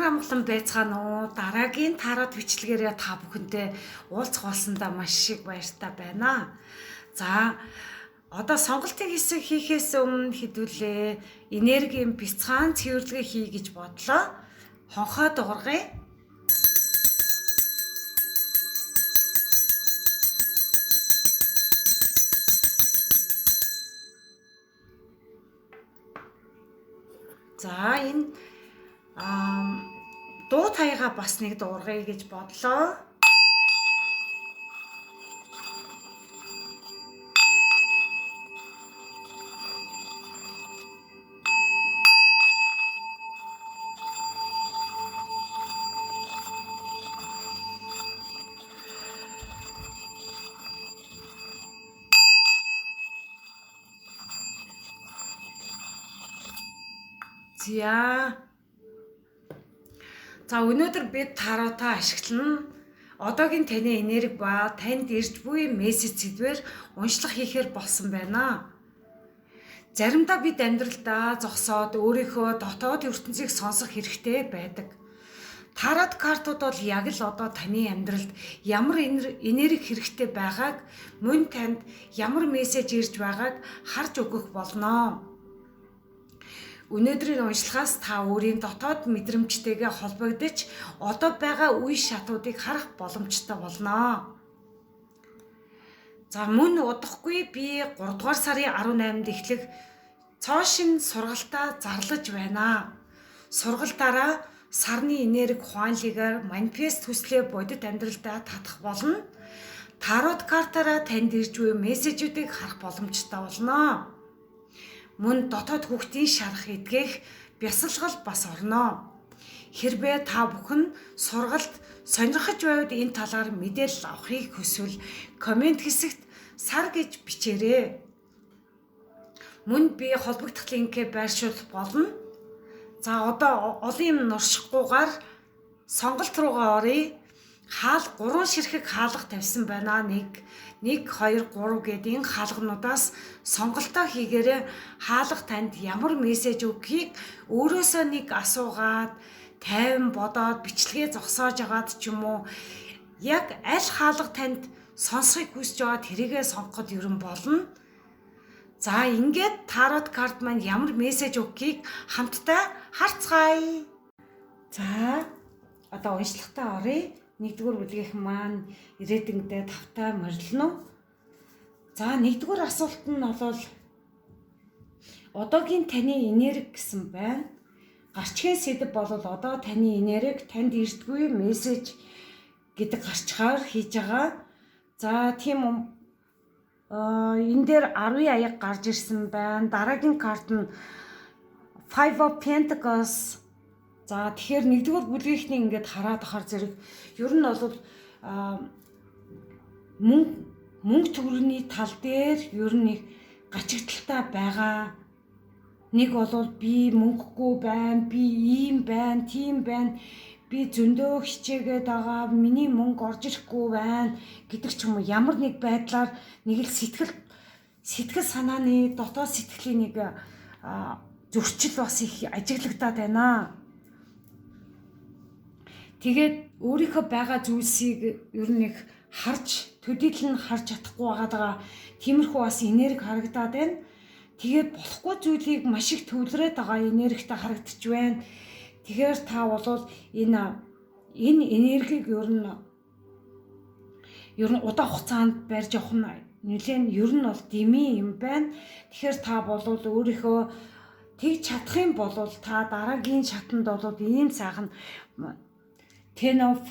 амгалан байцгаана уу? Дараагийн тараад бичлэгээрээ та бүхэнтэй уулзах болсондоо маш их баяртай байна. За одоо сонголтын хэсэг хийхээс өмнө хэдүүлээ энергийн бяцхан цэвэрлэгээ хий гэж бодлоо. Хонхоо дуургая. За энэ дуу таяга бас нэг дуургая гэж бодлоо. За өнөөдөр бид тароотаа ашиглана. Одоогийн таны энерги ба танд ирж буй мессеж сэдвээр уншлах хийхээр болсон байна. Заримдаа бид амьдралдаа зогсоод өөрийнхөө дотоод ертөнцийг сонсох хэрэгтэй байдаг. Тарот картууд бол яг л одоо таны амьдралд ямар энерги хэрэгтэй байгааг, мөн танд ямар мессеж ирж байгааг харж өгөх болно. Өнөөдрийн уншлагаас та өөрийн дотоод мэдрэмжтэйгээ холбогдож одоо байгаа үе шатуудыг харах боломжтой болно. За мөн удахгүй би 3 дугаар сарын 18-нд эхлэх цоошин сургалтаа зарлаж байна. Сургалтаараа сарны энерги ухаанлыгаар манифест хүслээ бодит амьдралдаа татах болно. Тарот картаараа танд ирж буй мессежүүдийг харах боломжтой болно. Мөн дотоод хүүхдийн шарах эдгэх бясалгал бас орно. Хэрвээ та бүхэн сургалт сонирхож байвал энэ талаар мэдээлэл авахыг хүсвэл комент хэсэгт сар гэж бичээрэй. Мөн би холбогдох линкээ байршуулах болно. За одоо олон юм нуршихгүйгээр сонголт руугаа оръё. Хаал 3 ширхэг хаалга тавьсан байна. 1 2 3 гэдгийн хаалгануудаас сонголтоо хийгээрээ хаалга танд ямар мессеж өгөхийг өөрөөсөө нэг асуугаад тайван бодоод бичлэгээ зогсоож агаад ч юм уу яг аль хаалга танд сонсохыг хүсэж байгаа тэрийгээ сонгоход ерөн болно. За ингээд тарот карт маань ямар мессеж өгөхийг хамтдаа харцгаая. За одоо уншлагатаа оръё. 1-р бүлгийнх маань ирээдүйдээ тавтай морилно. За 1-р асуулт нь бол одоогийн таны энерги гэсэн байна. Гарчгийн сэдв бол одоо таны энерги танд ирдгүй мессеж гэдэг гарчгаар хийж байгаа. За тийм энэ дээр 10 аяг гарч ирсэн байна. Дараагийн карт нь Five of Pentacles. За тэгэхээр 1-р бүлгийнхний ингээд хараад ахаар зэрэг ер нь бол мөнгө төгрөгийн тал дээр ер нь их гачигдaltaй байгаа. Нэг бол би мөнгөгүй байна, би ийм байна, тийм байна, би зөндөө хичээгээд байгаа, миний мөнгө орж ирэхгүй байна гэдэг ч юм уу ямар нэг байдлаар нэг л сэтгэл санааны дотоод сэтгэлийн нэг зөрчил бас их ажиглагдаад байна. Тэгээд өөрийнхөө байгаа зүйлсийг ер нь их харж төдийлөн харж чадахгүй байгаа. Тиймэрхүү бас энерги харагдаад байна. Тэгээд болохгүй зүйлийг маш их төвлөрөөд байгаа энергитэй харагдаж байна. Тэгэхээр та бол энэ энергийг ер нь удаан хугацаанд барьж явах нь нэлээд ер нь бол дэмий юм байна. Тэгэхээр та бол өөрийнхөө тэгж чадах юм бол та дараагийн шатанд бол ийм сайхан Ten of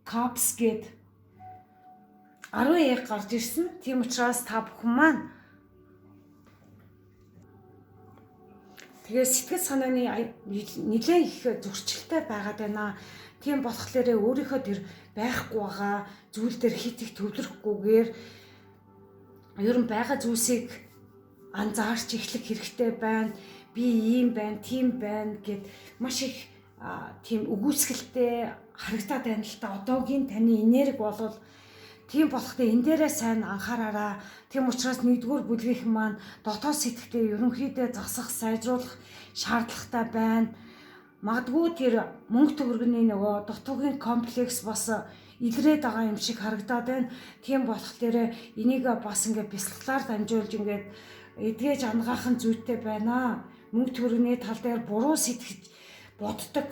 Cups гээд 10 яг гарч ирсэн. Тийм учраас та бүхэн маань тэгээ сэтгэл санааны нэлээд их зөрчилтэй байгаад байна. Тийм болохоор өөрийнхөө тэр байхгүй байгаа зүйл дээр хит их төвлөрөхгүйгээр ер нь байгаа зүйлсийг анзаарч эхлэх хэрэгтэй байна. Би ийм байна, тийм байна гэд маш их тийм өгүүлсгэлтэй харагдаад байна л та. Одоогийн таны энерги бол тийм болохдоо энэ дээрээ сайн анхаараарай. Тийм учраас 1-р бүлгийнх маань дотоод сэтгэлээ ерөнхийдөө засах, сайжруулах шаардлагатай байна. магадгүй тэр мөнгө төгрөгийн нөгөө дутуугийн комплекс бас илрээд байгаа юм шиг харагдаад байна. Тийм болохоор энийг бас ингээд бясалгалаар дамжуулж ингээд эдгэж ангаахан зүйтэй байна. Мөнгө төгрөгийн тал дээр буруу сэтгэж боддог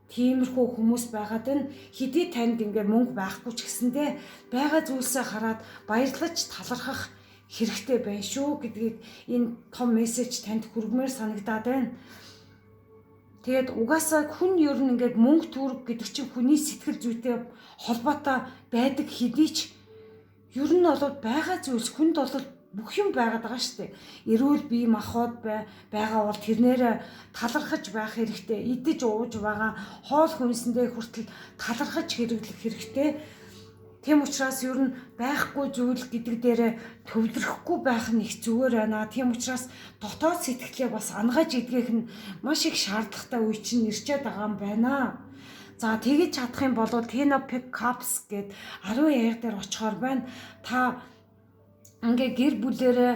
тиймэрхүү хүмүүс байгаад байна. Хэдий танд ингээд мөнгө байхгүй ч гэсэндээ байгаа зүйлсээ хараад баярлаж талархах хэрэгтэй байна шүү гэдгийг энэ том мессеж танд хүргэмээр санагдаад байна. Тэгээд угаасаа хүн ер нь ингээд мөнгө төгрөг гэдэг чинь хүний сэтгэл зүйтэй холбоотой байдаг хэдий ч ер нь бол байгаа зүйлс хүнд бол бүх юм байгаад байгаа шүү дээ. Эрүүл бие махбод байгаа бол тэрнээр талархаж байх хэрэгтэй. Идэж ууж байгаа хоол хүнсэндээ хүртэл талархаж хэрэглэх хэрэгтэй. Тийм учраас ер нь байхгүй зүйл гэдэг дээр төвлөрөхгүй байх нь их зүгээр байна. Тийм учраас дотоод сэтгэлээ бас ангаж идэх нь маш их шаардлагатай үе чинь ирчээд байгаа юм байна. За тэгэж чадах юм бол Tenopic Caps гээд 10 яг дээр очихоор байна. Та ингээ гэр бүлээрээ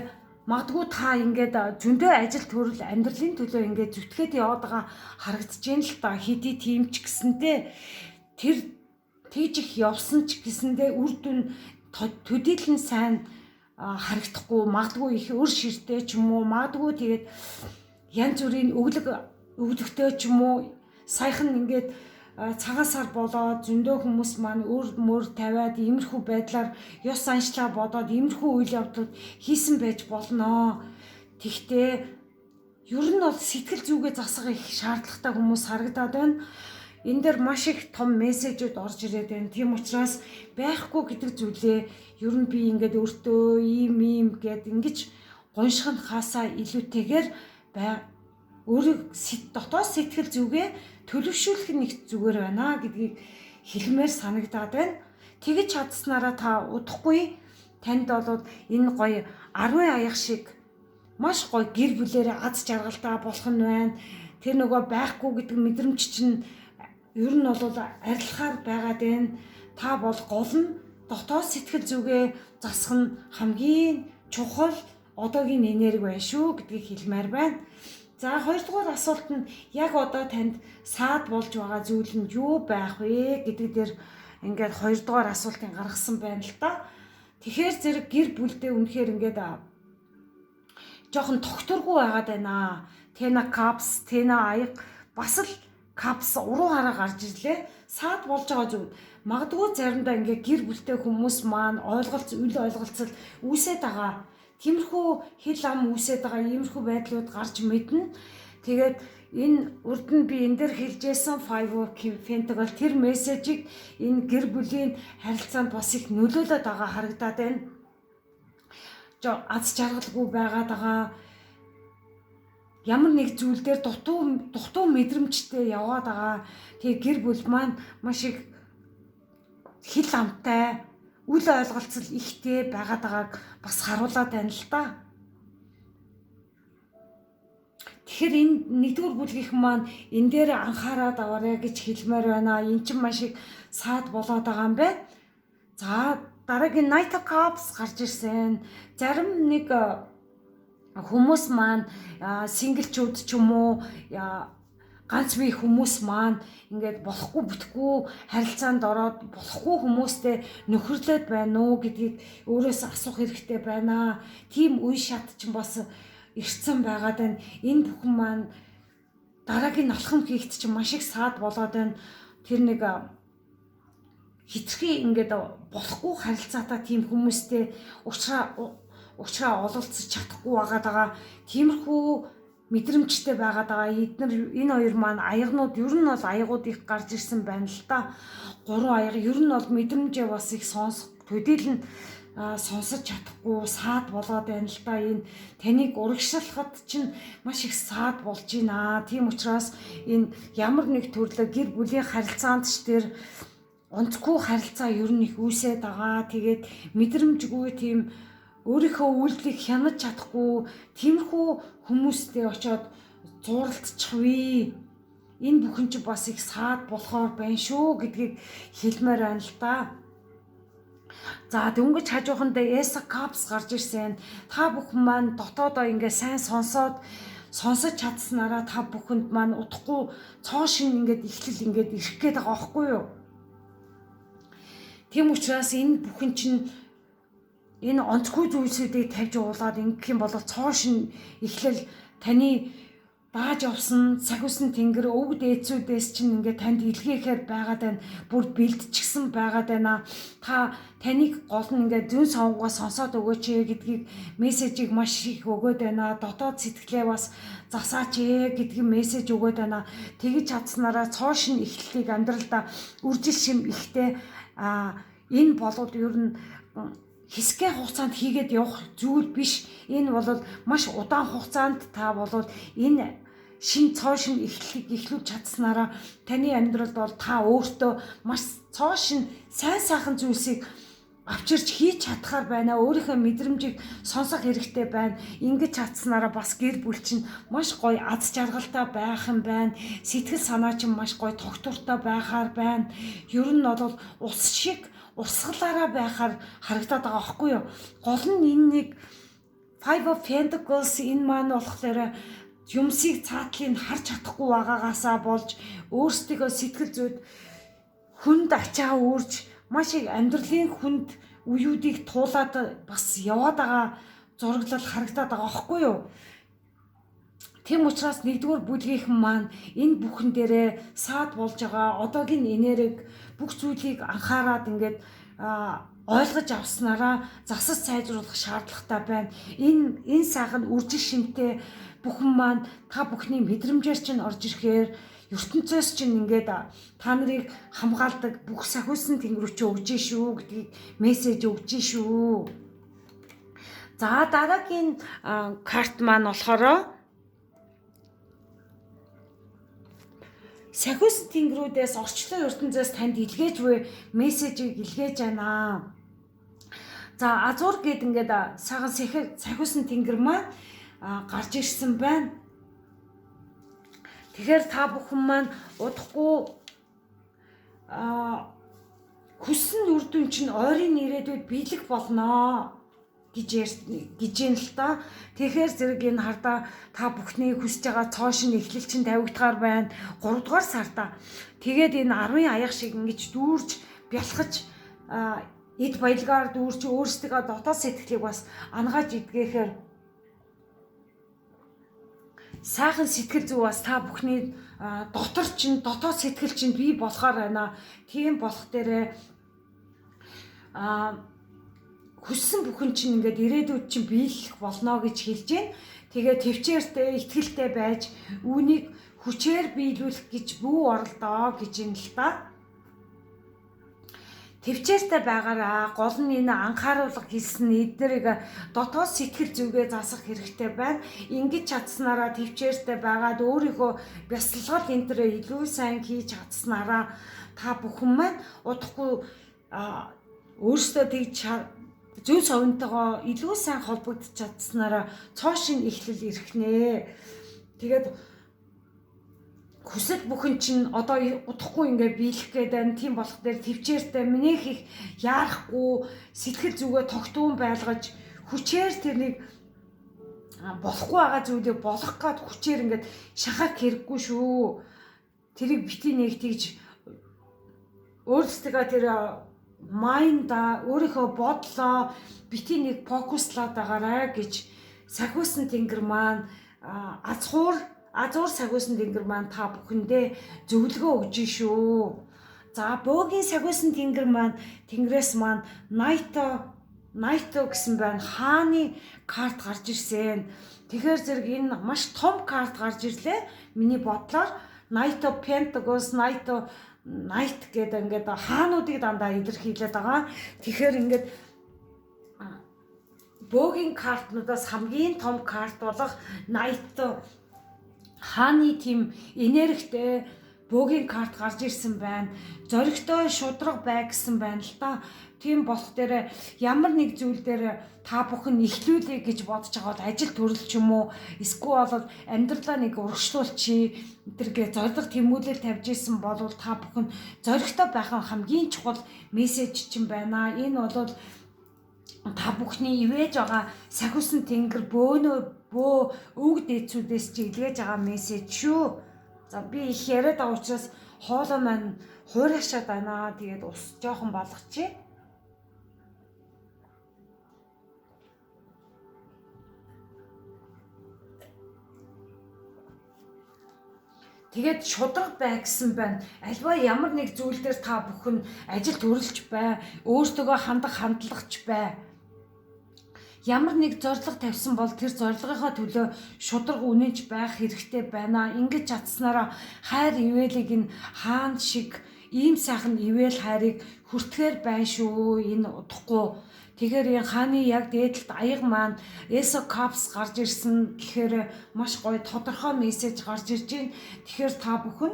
магадгүй та ингээд зөндөө ажил төрөл амьдралын төлөө ингээд зүтгээд яваад байгаа харагдаж байна л та. Хэдий тийм ч гэсэндээ тэр тэгж их явсан ч гэсэндээ үр дүн төдийлөн сайн харагдахгүй, магадгүй их өр ширтэй ч юм уу, магадгүй тэгээд янз бүрийн өглөгтэй ч юм уу саяхан ингээд цагаасаар болоод зөндөө хүмүүс маань өөр мөр тавиад иймэрхүү байдлаар ёс заншлаа бодоод иймэрхүү үйл явдлууд хийсэн байж болно. Тэгтээ ер нь бол сэтгэл зүгээ засах их шаардлагатай хүмүүс харагдаад байна. Энэ дээр маш их том мессежүүд орж ирээд байна. Тийм учраас байхгүй гэдэг зүйлээ ер нь би ингээд өөртөө ийм гэд ингэж гонших нь хаасаа илүүтэйгээр өөрийг дотоод сэтгэл зүгээ төлөвшүүлэх нь их зүгээр байна гэдгийг хэлмээр санагдаад байна. Тэгэж чадсанараа та удахгүй танд бол энэ гоё 10 аяг шиг маш гоё гэр бүлээрээ аз жаргалтай болох нь байна. Тэр нөгөө байхгүй гэдэг мэдрэмж чинь ер нь бол арилахаар байгаад байна. Та бол гол нь дотоод сэтгэл зүгээ засах нь хамгийн чухал одоогийн энерги байна шүү гэдгийг хэлмээр байна. За хоёрдугаар асуулт нь яг одоо танд саад болж байгаа зүйл нь юу байх вэ гэдэг дээр ингээд хоёрдугаар асуултыг гаргасан байна л да. Тэгэхээр зэрэг гэр бүлдээ үнэхээр ингээд жоохон тогтворгүй байгаад байна. Tena Caps, Tena аяг бас л Caps уруу хараа гарч ирлээ. Саад болж байгаа зүйл магадгүй заримдаа ингээд гэр бүлтэй хүмүүс маань үл ойлголцол үүсээд байгаа. Тиймэрхүү хэл ам үүсээд байгаа иймэрхүү байдлууд гарч мэднэ. Тэгээд энэ урд нь би энэ дээр хэлжсэн 5 Pentacle тэр мессежийг энэ гэр бүлийн харилцаанд бас их нөлөөлөд байгаа харагдаад байна. Аз жаргалгүй байгаад байгаа ямар нэг зүйл дээр дутуу мэдрэмжтэй яваад байгаа. Тэгээ гэр бүл маань маш их хэл амтай үл ойлголцол ихтэй байгаад байгааг бас харуулад байна л да. Тэгэхээр энэ нэгдүгээр бүлгийнхэн маань энэ дээр анхаарал аваарай гэж хэлмээр байна. Энд чинь маш их саад болоод байгаа юм байна. За дараагийн Knight of Cups гарч ирсэн. Зарим нэг хүмүүс маань синглчүүд ч юм уу ганц бие хүмүүс маань ингээд болохгүй бүтэхгүй харилцаанд ороод болохгүй хүмүүстэй нөхөрлөд байна уу гэдгийг өөрөөсөө асуух хэрэгтэй байна. Тийм үе шат ч бас ирсэн байгаад байна. Энэ бүхэн маань дараагийн алхам хийхэд чинь маш их саад болоод байна. Тэр нэг хитрхи ингээд болохгүй харилцаатай тийм хүмүүстэй уулзраа ололцож чадахгүй байгаа. Тиймэрхүү мэдрэмжтэй байгаад байгаа. Энэ хоёр маань аягнууд ер нь бол аягууд их гарч ирсэн байна л да. 3 аяга ер нь бол мэдрэмжээ бас их төдийлөн сонсож чадахгүй саад болоод байна л да. Энэ таныг урагшлахад чинь маш их саад болж байна. Тийм учраас энэ ямар нэг төрлөө гэр бүлийн харилцаанд ч тэр онцгүй харилцаа ер нь их үүсээд байгаа. Тэгээд мэдрэмжгүй тийм өөрийнхөө үйлдэлийг хянаж чадахгүй тиймэрхүү хүмүүстэй очиод зууралдчихвээ. Энэ бүхэн ч бас их саад болохоор байна шүү гэдгийг хэлмээр байна л да. За дөнгөж хажууханд Ace of Cups гарч ирсэн. Та бүхэн маань дотоодоо ингээ сайн сонсоод сонсож чадсанараа та бүхэнд маань удахгүй цоо шин ингээд эхлэл ингээд ирэх гээд байгаа байхгүй юу? Тийм учраас энэ бүхэн чинь энэ онцгүй зүйлсүүдийг тавьж уулаад ингэх юм бол цоо шин эхлэл таны дааж явсан сахиусан тэнгэр өвд ээцүүдээс чинь ингээд танд илгээхээр байгаад байна. Бүр бэлдчихсэн байгаад байна. Таныг гол нь ингээд зүүн сонгоо сонсоод өгөөч гэдгийг мессежийг маш их өгөөд байна. Дотоод сэтгэлээ бас засаач гэдгийг мессеж өгөөд байна. Тэгж чадсанараа цоо шин эхлэлийг амьдралдаа үржил шим ихтэй энэ болоод ер нь хэсгээ хугацаанд хийгээд явах зүйл биш. Энэ бол маш удаан хугацаанд та болоод энэ шин цоо шин эхлэлийг эхлүүлж чадсанараа таны амьдралд бол та өөртөө маш цоо шин сайн сайхан зүйлсийг авчирч хийж чадхаар байна. Өөрийнхөө мэдрэмжийг сонсох хэрэгтэй байна. Ингэж чадсанараа бас гэр бүл чинь маш гоё аз жаргалтай байх юм байна. Сэтгэл санаа чинь маш гоё тогтвортой байхаар байна. Ер нь бол ус шиг урсгалаараа байхаар харагдаад байгаа байхгүй юу? Гол нь энэ нэг Five of Pentacles энэ маань болохоор юмсыг цаатлыг харж чадахгүй байгаагаасаа болж өөрсдөө сэтгэл зүйд хүнд ачаа үүрж маш их амьдралын хүнд үеүүдийг туулаад бас яваад байгаа зураглал харагдаад байгаа байхгүй юу? Тийм учраас нэгдүгээр бүлгийнхэн маань энэ бүхэн дээрээ саад болж байгаа одоогийн энерги бүх зүйлийг анхаарад ингээд ойлгож авснараа засаж сайжруулах шаардлагатай байна. Энэ сайхан үржил шимтэй бүхэн маань та бүхний мэдрэмжээр чинь орж ирэхээр ертөнцөөс чинь ингээд та нарыг хамгаалдаг бүх сахиусан тэнгэрүүч өгж шүү гэдгийг мессеж өгж шүү. За дараагийн карт маань болохоор сахиусан тэнгэрүүдээс орчлон ертөнцөөс танд илгээж буй мессежийг илгээж байна. За азур гэд ингээд сайхан сахиусан тэнгэр маань гарч ирсэн байна. Тэгэхээр та бүхэн маань удахгүй хүссэн үр дүн чинь ойрын ирээдүйд биелэх болно гэж юм л та. Тэгэхээр зэрэг энэ хардаа та бүхний хүсэж байгаа цоо шин эхлэл чинь тавигдахаар байна. 3 дугаар сарда. Тэгээд энэ 10 аяг шиг ингэж дүүрж бялхаж эд баялгаар дүүрч өөрсдөө дотоод сэтгэлийг бас ангааж идгээхээр сайхан сэтгэл зүй бас та бүхний дотоод сэтгэл чинь бий болохоор байна. Тийм болох дээрээ хүссэн бүхэн чинь ингээд ирээдүйд чинь биелэх болно гэж хэлж байна. Тэгээ төвчээртэй, итгэлтэй байж үүнийг хүчээр биелүүлэх гэж бүү оролдоо гэж юм л та. Төвчээртэй байгаараа гол нь энэ анхааруулга хийсэн эднэрийг дотоод сэтгэл зүгээ засах хэрэгтэй байна. Ингэж чадсанараа төвчээртэй байгаад өөрийгөө бясалгал энтрээ илүү сайн хийж чадсанараа та бүхэн маань удахгүй өөрсдөө тэгж зүүн совинтойгоо илүү сайн холбогдож чадсанараа цоо шин эхлэл ирэх нэ. Тэгээд хүсэл бүхэн чинь одоо удахгүй ингээ биелэх гээд байна. Тийм болох дээр төвчээртэй минийх их яарахгүй сэтгэл зүгээ тогтуун байлгаж хүчээр тэрнийг болохгүй байгаа зүйлийг болох гад хүчээр ингээд шахах хэрэггүй шүү. Тэрийг бити нэг тэгж өөрсдөө тэр майнда өөрийнхөө бодлоо бити нэг фокуслаад байгаарай гэж сахиусан тэнгэр маань азуур сахиусан тэнгэр маань та бүхэндээ зөвлөгөө өгж шүү. За бөөгийн сахиусан тэнгэр маань тэнгэрээс маань Найто гэсэн байна. Хааны карт гарч ирсэн. Тэгэхээр зэрэг энэ маш том карт гарч ирлээ. Миний бодлоор Найто Pentacles, Knight гэдэг ингээд хаануудыг дандаа илэрхийлээд байгаа. Тэгэхээр ингээд бөөгийн картнуудаас хамгийн том карт болох Knight хааны тийм энергитэй бөөгийн карт гарч ирсэн байна. Зоригтой шудраг бай гэсэн байна л да. Тийм болох дээр ямар нэг зүйл дээр та бүхэн ихлүүлээ гэж бодож байгаа бол ажил төрөл ч юм уу эсвэл бол амьдралаа нэг урагшлуулчи тэргээ зориг тэмүүлэл тавьж исэн бол та бүхэн зоригтой байх нь хамгийн чухал мессеж чинь байна. Энэ бол та бүхний ивэж байгаа сахиусан тэнгэр бөө өвөг дээдсүүдээс чи илгээж байгаа мессеж шүү. За би их яриад байгаа учраас хоолой маань хуурайшаад байна. Тэгээд ус жоохон болгочих. Тэгээд шудраг бай гэсэн байна. Альва ямар нэг зүйл дээр та бүхэн ажил төрөлж бай, өөртөөгөө хандах хандлагч бай. Ямар нэг зорилго тавьсан бол тэр зорилгынхаа төлөө шудраг үнэнч байх хэрэгтэй байна. Ингэж чадсанараа хайр ивэлийг нь хаан шиг ийм сайхан ивэл хайрыг хүртэхээр байна шүү. Энэ удахгүй. Тэгэхээр энэ хааны яг дээдлэлт аяг маань Эсокапс гарч ирсэн гэхээр маш гоё тодорхой мессеж гарч ирж байна. Тэгэхээр та бүхэн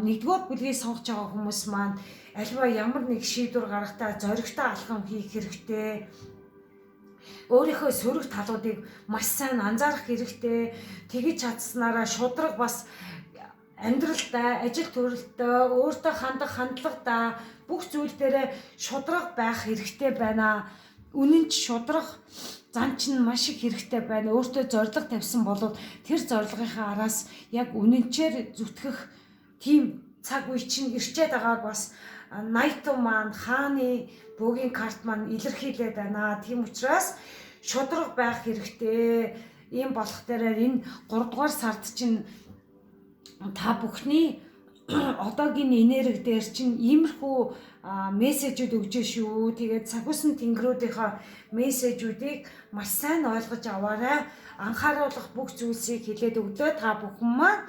нэгдүгээр бүлгийг сонгож байгаа хүмүүс маань альва ямар нэг шийдвэр гаргахтаа зоригтой алхам хийх хэрэгтэй. Өөрийнхөө сөрөг талуудыг маш сайн анзаарах хэрэгтэй. Тэгж чадсанараа шудраг бас амьдралдаа, ажил төрөлтөө, өөртөө хандах хандлагадаа бүх зүйл дээр шудраг байх хэрэгтэй байна. Үнэнч шудраг зан чинь маш их хэрэгтэй байна. Өөртөө зорилго тавьсан бол тэр зорилгынхаа араас яг үнэнчээр зүтгэх тийм цаг үе чинь ирчээд байгааг бас Найто маань хааны бөөгийн карт маань илэрхийлээд байна. Тийм учраас шудраг байх хэрэгтэй. Ийм болох дээр энэ 3 дугаар сард чинь та бүхний одоогийн энерги дээр чинь иймэрхүү мессежүүд өгж шүү. Тэгээд сахиусан тэнгэрүүдийнхаа мессежүүдийг маш сайн ойлгож аваарай. Анхааруулах бүх зүйлсийг хэлээд өглөө та бүхэн маань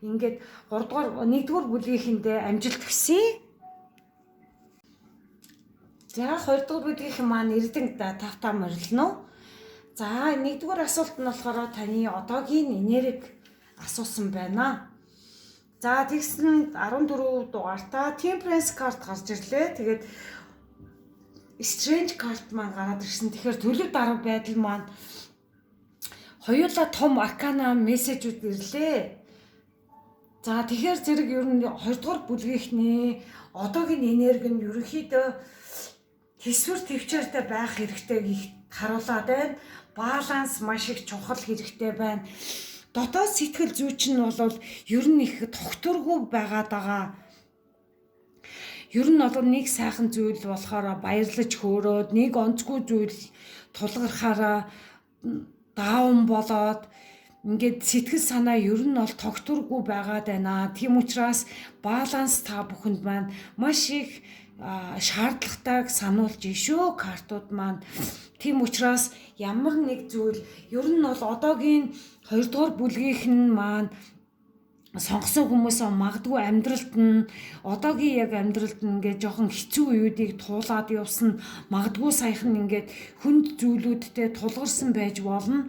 ингээд 3 дугаар 1-р бүлгийнхэндээ амжилт хүсье. За 2-р бүлгийнхэн маань эрдэнэ тавтаа морилно. За 1-р асуулт нь болохоор таны одоогийн энерги асуусан байна. За тэгсэн 14 дугаартаа Temperance карт гарч ирлээ. Тэгээд Strange карт маань гараад ирсэн. Тэгэхээр төлөв даруй байдал маань хоёулаа том аркана мессежүүд ирлээ. За тэгэхээр зэрэг ер нь 2 дугаар бүлгийнхний одоогийн энерги нь ерөнхийдөө хэсвэр төвчээртэй байх хэрэгтэй гэх харуулад байна. Баланс маш их чухал хэрэгтэй байна. Дотоод сэтгэл зүйч нь бол ер нь их тогтворгүй байгаад байгаа. Ер нь бол нэг сайхан зүйл болохоор баярлаж хөөрөөд, нэг онцгүй зүйл тулгархаараа даун болоод ингээд сэтгэл санаа ер нь бол тогтворгүй байгаад байна. Тийм учраас баланс та бүхэнд маань маш их шаардлагатайг сануулж ишөө картууд маань. Тийм учраас ямар нэг зүйл ер нь бол одоогийн 2 дугаар бүлгийнхэн маань сонгосон хүмүүс магадгүй амьдралд нь одоогийн яг амьдралд нь ингээд жоохон хэцүү үеүүдийг туулаад явсан, магадгүй саяхан ингээд хүнд зүйлүүдтэй тулгарсан байж болно.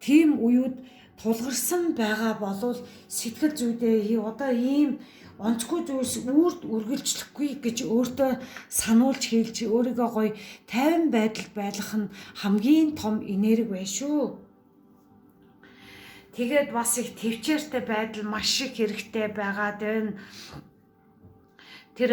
Тийм үеуд тулгарсан байгаа болвол сэтгэл зүйдээ одоо ийм онцгүй зүйлс үрд үргэлжлэхгүй гэж өөртөө сануулж хэлж өөрийгөө гоё тайван байдалд байлгах нь хамгийн том энерги байна шүү. Тэгээд бас их төвчээртэй байдал маш их хэрэгтэй байгаад байна. Тэр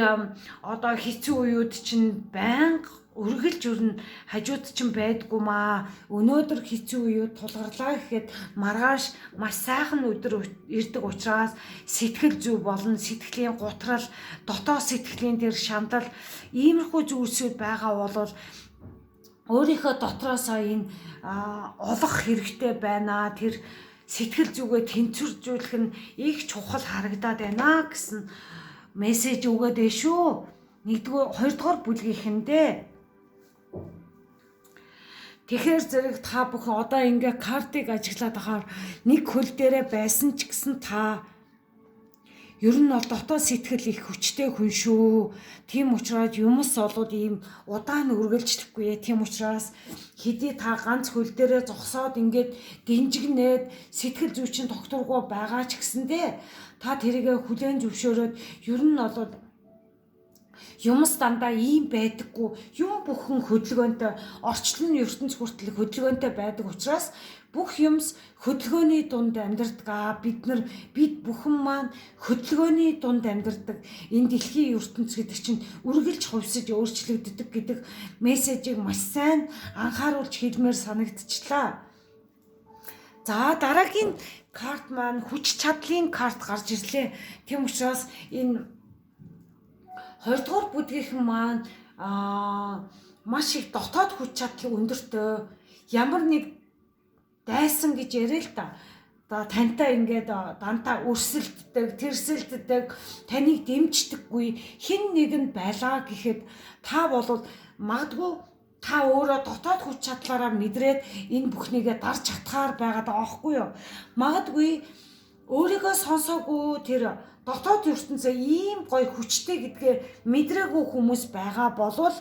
одоо хэцүү үеуд чинь байнга үргэлж өрн хажууд чинь байдгүй маа. Өнөөдөр хэцүү үеуд тулгарлаа гэхэд маргааш маш сайхан өдөр ирдэг учраас сэтгэл зүй болон сэтгэлийн гутрал, дотоод сэтгэлийн тэр шандал иймэрхүү зүйлсүүд байгаа бол өөрийнхөө дотроосоо энэ олох хэрэгтэй байна. Тэр сэтгэл зүгээ тэнцвэржүүлэх нь их чухал харагдаад байна гэсэн мессеж өгөөд ээ шүү. 2 дугаар бүлгийнхэндээ. Тэгэхээр зэрэг та бүхэн одоо ингээ картыг ажиглаад ахаар нэг хөл дээрээ байсан ч гэсэн та ер нь бол дотоод сэтгэл их хүчтэй хүн шүү. Тийм учраас юмс олоод ийм удаан үргэлжлэхгүй. Тийм учраас хэдий та ганц хөл дээрээ зогсоод ингээд динжигнээд сэтгэл зүй чинь тогтворгүй байгаа ч гэсэндээ та тэрийгэ хүлээн зөвшөөрөөд ер нь бол юмс дандаа ийм байдаггүй. Юм бүхэн хөдөлгөөнтэй, орчлон ертөнц хүртэл хөдөлгөөнтэй байдаг учраас бүх юмс хөдөлгөөний дунд амьдардаг. Бид бүхэн маань хөдөлгөөний дунд амьдардаг. Энэ дэлхийн ертөнц гэдэг чинь үргэлж хувьсаж өөрчлөгддөг гэдэг мессежийг маш сайн анхааруулж хэлмээр санагдчихлаа. За дараагийн карт маань хүч чадлын карт гарч ирлээ. Тийм учраас энэ 2 дугаар бүдгийнхэн маань маш их дотоод хүч чадал өндөртэй. Ямар нэг дайсан гэж яриа л да. Тантай ингээд дантаа өрсөлддөг, тэрсэлддэг, таныг дэмждэггүй хэн нэгэн байлаа гэхэд та бол магадгүй та өөрөө дотоод хүч чадлаараа мэдрээд энэ бүхнийгээ дарж чадхаар байгаад байгаа байхгүй юу? Магадгүй өөрийгөө сонсоогүй тэр дотоод ертөнцөө ийм гоё хүчтэй гэдгээ мэдрээгүй хүмүүс байгаа болвол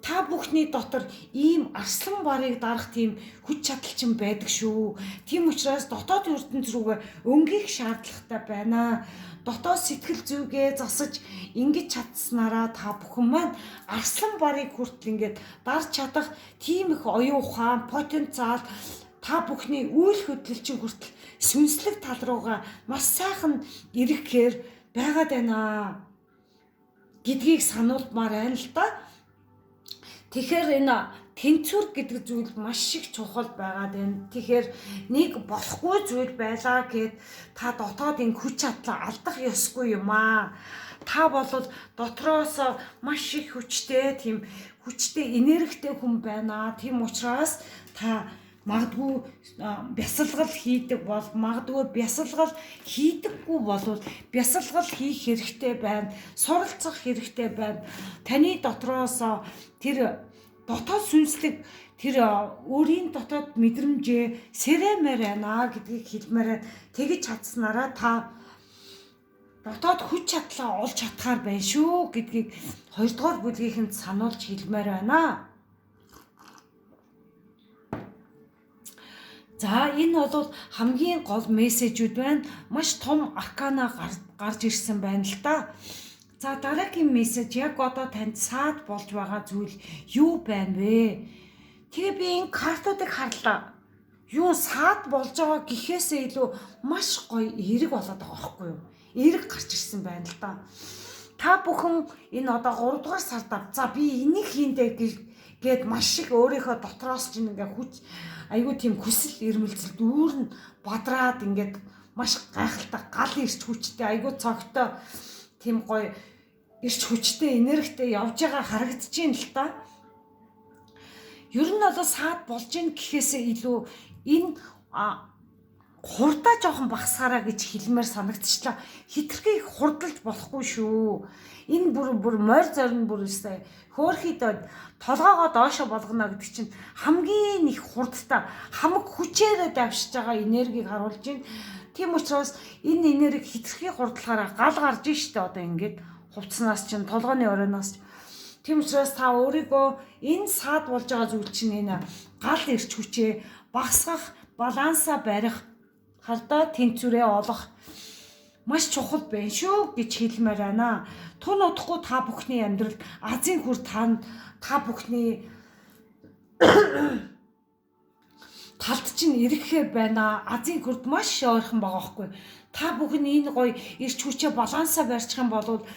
та бүхний дотор ийм арслан барыг дарах тийм хүч чадалчин байдаг шүү. Тийм учраас дотоод ертөнц рүүгээ өнгөх шаардлагатай байна. Дотоод сэтгэл зүгээ засаж ингэж чадсанараа та бүхэн маань арслан барыг хүртэл ингээд дарж чадах тийм их оюун ухаан, потенциал та бүхний үйл хөдлөлчин хүртэл сүнслэг тал руугаа маш сайхан ирэхээр байгаад байна гэдгийг сануулмаар байна л да. Тэгэхээр энэ тэнцвэр гэдэг зүйл маш их чухал байгаад байна. Тэгэхээр нэг болохгүй зүйл байлаа гэд та дотоод энэ хүч чадлаа алдах ёсгүй юм аа. Та бол дотроос маш их хүчтэй, тийм хүчтэй, энергитэй хүн байна. Тийм учраас та магадгүй бясалгал хийдэг бол, магадгүй бясалгал хийдэггүй болвол бясалгал хийх хэрэгтэй байна. Суралцах хэрэгтэй байна. Таны дотроос тэр дотоод сүнслэг тэр өөрийн дотоод мэдрэмжээ сэрэмээр байна гэдгийг хэлмээр тэгж чадсанараа та дотоод хүч чадлаа олж чадхаар байна шүү гэдгийг 2 дугаар бүлгийнхэнд сануулж хэлмээр байна. За энэ бол хамгийн гол мессежүүд байна. Маш том аркана гарч ирсэн байна л да. За дараагийн мессеж яг одоо танд саад болж байгаа зүйл юу байна вэ? Тэгээ би энэ картуудыг харлаа. Юу саад болж байгаа гэхээсээ илүү маш гоё эерэг болоод байгаа байхгүй юу? Эерэг гарч ирсэн байна л да. Та бүхэн энэ одоо 3 дугаар сард за би энийг хийндэ гэд маш их өөрийнхөө дотроос чинь ингээ хүч айгүй тийм хүсэл эрмэлзэл дүүрэн бадраад ингээд маш гайхалтай гал ирч хүчтэй айгүй цогтой тийм гоё ирч хүчтэй энергитэй явж байгаа харагдаж байна л да. Ер нь бол саад болж ийн гэхээсээ илүү энэ хурдаа жоохон багсгаараа гэж хэлмээр санагдчихлаа. Хитрхи хурдалж болохгүй шүү. Энэ бүр морь зорин бүр өстэй хөөхөд толгоогоо доошо болгоно гэдэг чинь хамгийн их хурдтай хамаг хүчээрээ давшиж байгаа энергийг харуулж байна. Тийм учраас энэ энерги хитрхи хурдлахаараа гал гарч штэ одоо ингээд хувцснаас чинь толгойн оройноос. Тийм учраас та өөрийгөө энэ саад болж байгаа зүйл чинь энэ гал ирч хүчээ багасгах, балансаа барих, хардаа тэнцвэрээ олох маш чухал байна шүү гэж хэлмээр байна. Тун удахгүй та бүхний амьдралд Азийн хүр та бүхний талд чинь ирэхээр байна. Азийн хүрд маш ойрхон байгаа байхгүй. Та бүхэн энэ гоё ирч хүчээ балансаа барьчих юм бол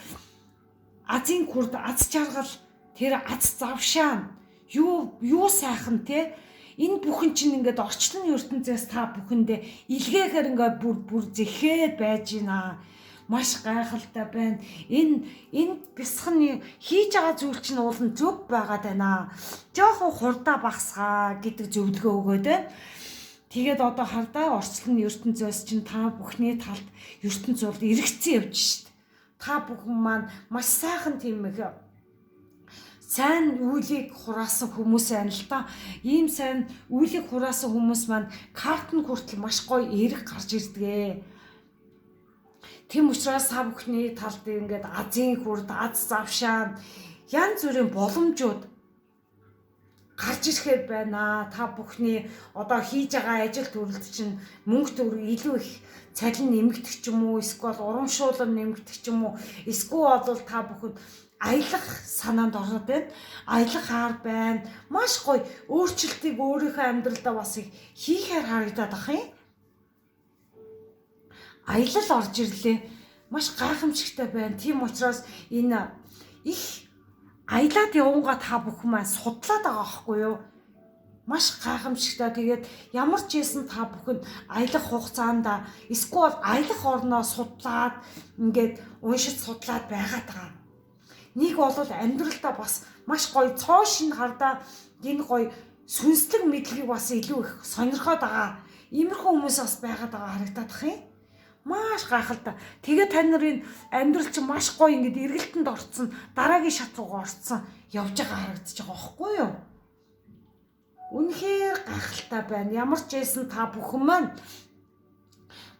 Азийн хүрд аз жаргал тэр аз завшаан юу сайхан те энэ бүхэн чинь ингээд орчлон ертөнцөөс та бүхэндээ илгээхээр ингээд бүр зэхээд байж гинэ. Маш гайхалтай байна. Энэ бясхны хийж байгаа зүйл чинь уулын зөв байгаад байна. Жохон хурдаа багсгаа гэдэг зөвлөгөө өгөөд байна. Тэгээд одоо хардаа орчлон ертөнцөөс чинь та бүхний талд ертөнц бол эргэцэн явж шít. Та бүхэн маань маш сайхан тийм их сайн үйлийг хураасан хүмүүс байна л та. Ийм сайн үйлийг хураасан хүмүүс маань карт нь хүртэл маш гоё эерэг гарч ирдэг. Тийм учраас та бүхний талд ингээд Азийн хүрд аз завшаан янз бүрийн боломжууд гарч ирэхээр байна. Та бүхний одоо хийж байгаа ажил төрөлд чинь мөнгө төгрөг илүү их цалин нэмэгдэх ч юм уу, эсвэл урамшуулал нэмэгдэх ч юм уу, эсвэл бол та бүхэд аялах санаанд ороод байна. Аялах хаар байна. Маш гоё өөрчлөлтийг өөрийнхөө амьдралдаа бас хийхээр харагдаад ах юм. Аялал орж ирлээ. Маш гайхамшигтай байна. Тийм учраас энэ их аялаад явангаа та бүхэн маань судлаад байгаа байхгүй юу? Маш гайхамшигтай. Тэгээд ямар ч байсан та бүхэн аялах хугацаанд эсвэл аялах орноо судлаад ингээд уншиж судлаад байгаад байгаа. Нэг бол амьдралдаа бас маш гоё цоо шин хардаа энэ гоё сүнслэг мэдлэгийг бас илүү их сонирхоод байгаа. Иймэрхүү хүмүүс бас байгаад байгаа харагдаад бах юм. Маш гайхалтай. Тэгээд тань нарын амьдрал чинь маш гоё ингээд эргэлтэнд орцсон, дараагийн шат руу орцсон явж байгаа харагдаж байгаа байхгүй юу? Үнэхээр гайхалтай байна. Ямар ч байсан та бүхэн маань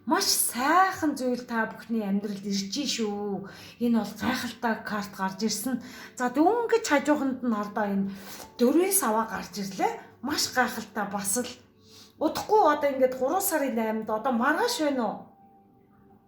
маш сайхан зүйл та бүхний амьдралд ирж шүү. Энэ бол гайхалтай карт гарч ирсэн. За дөнгөж хажууханд нь хардаа энэ 4 саваа гарч ирлээ. Маш гайхалтай бас л удахгүй одоо ингээд 3 сарын 8-нд одоо маргааш байна уу?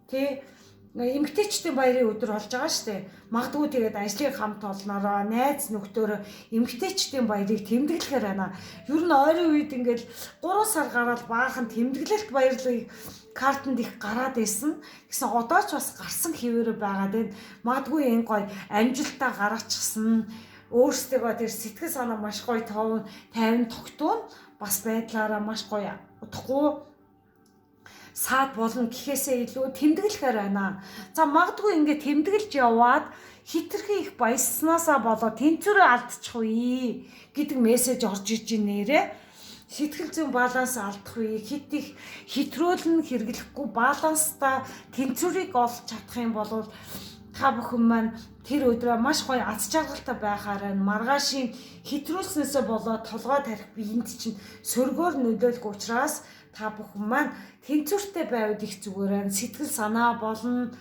Тэ эмгтээчдийн баярын өдөр болж байгаа шүү дээ. Магадгүй тэгээд ажлын хамт олноороо найз нөхдөөрөө эмгтээчдийн баярыг тэмдэглэхээр байна. Ер нь ойрын үед ингээд 3 сар гараад баахан тэмдэглэлт баярлалыг картанд их гараад байсан. Гэсэн одоо ч бас гарсан хэвээр байгаа дээ. Магадгүй энэ гоё амжилтаа гаргачихсан. Өөрсдөө тэр сэтгэл санаа маш гоё тайван тогтвол бас байдлаараа маш гоё удахгүй саад болно гэхээсээ илүү тэмдэглэхээр байна. За магадгүй ингээд тэмдэглэж яваад хитрхи их баяснаасаа болоод тэнцвэрээ алдчих үе гэдэг мессеж орж иж нэрэ. Сэтгэл зүйн баланс алдах үе, хит их хитрүүлэн хэрэглэхгүй баланстай тэнцвэрийг олж чадах юм бол та бүхэн маань тэр өдрөө маш гоё аз жаргалтай байхаараа маргаашийн хитрүүлснээсээ болоод толгой тарих биеинд чинь сөргөөр нөлөөлөх учраас та бүхэн маань тэнцвэртэй байвал их зүгээр нь сэтгэл санаа болон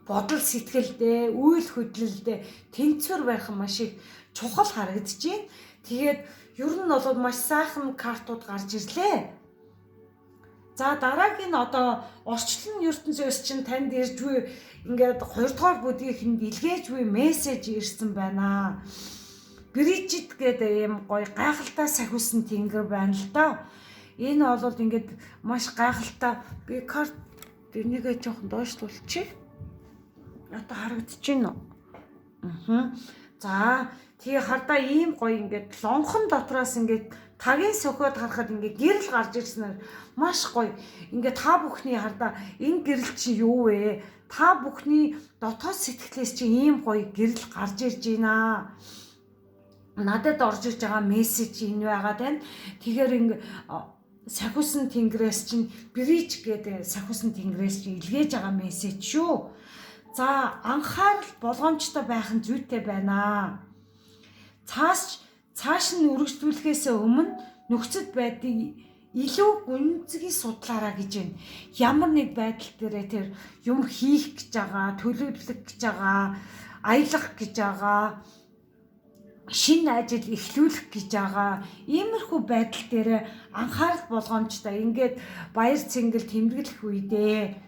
бодол сэтгэлдээ, үйл хөдлөлдөө тэнцвэр байх маш их чухал харагдаж байна. Тэгээд ер нь бол маш сайхан картууд гарч ирлээ. За дараагийн одоо орчлон ертөнцөөс чинь танд ирж буй ингээд 2 дугаар бүдгийнхэнд илгээж буй мессеж ирсэн байна. Бриджит гэдэг юм гоё гайхалтай сахиусан тэнгэр байна л да. Энэ бол ингээд маш гайхалтай. Би карт энийгээ жоохон доошлуулчих. Одоо харагдаж байна уу? За тэгээ хардаа ийм гоё ингээд лонхон дотроос ингээд тагийн сөхөд харахад ингээд гэрэл гарч ирснээр маш гоё. Ингээд та бүхний хардаа энэ гэрэл чи юу вэ? Та бүхний дотоод сэтгэлээс чи ийм гоё гэрэл гарч ирж байна. Надад орж ирж байгаа мессеж энэ байгаад байна. Тэгэхээр ингээд сахиусан тэнгэрээс чинь бриж гэдэг сахиусан тэнгэрээс чинь илгээж байгаа мессеж шүү. За анхаарал болгоомжтой байх нь зүйтэй байна. Цааш нь үргэлжлүүлэхээс өмнө нөхцөл байдлыг илүү гүнзгий судлаараа гэж байна. Ямар нэг байдал дээрээ тэр юм хийх гэж байгаа, төлөвлөх гэж байгаа, аялах гэж байгаа, шинэ ажил эхлүүлэх гэж байгаа. Иймэрхүү байдал дээр анхаарал болгоомжтой ингээд баяр цэнгэл тэмдэглэх үедээ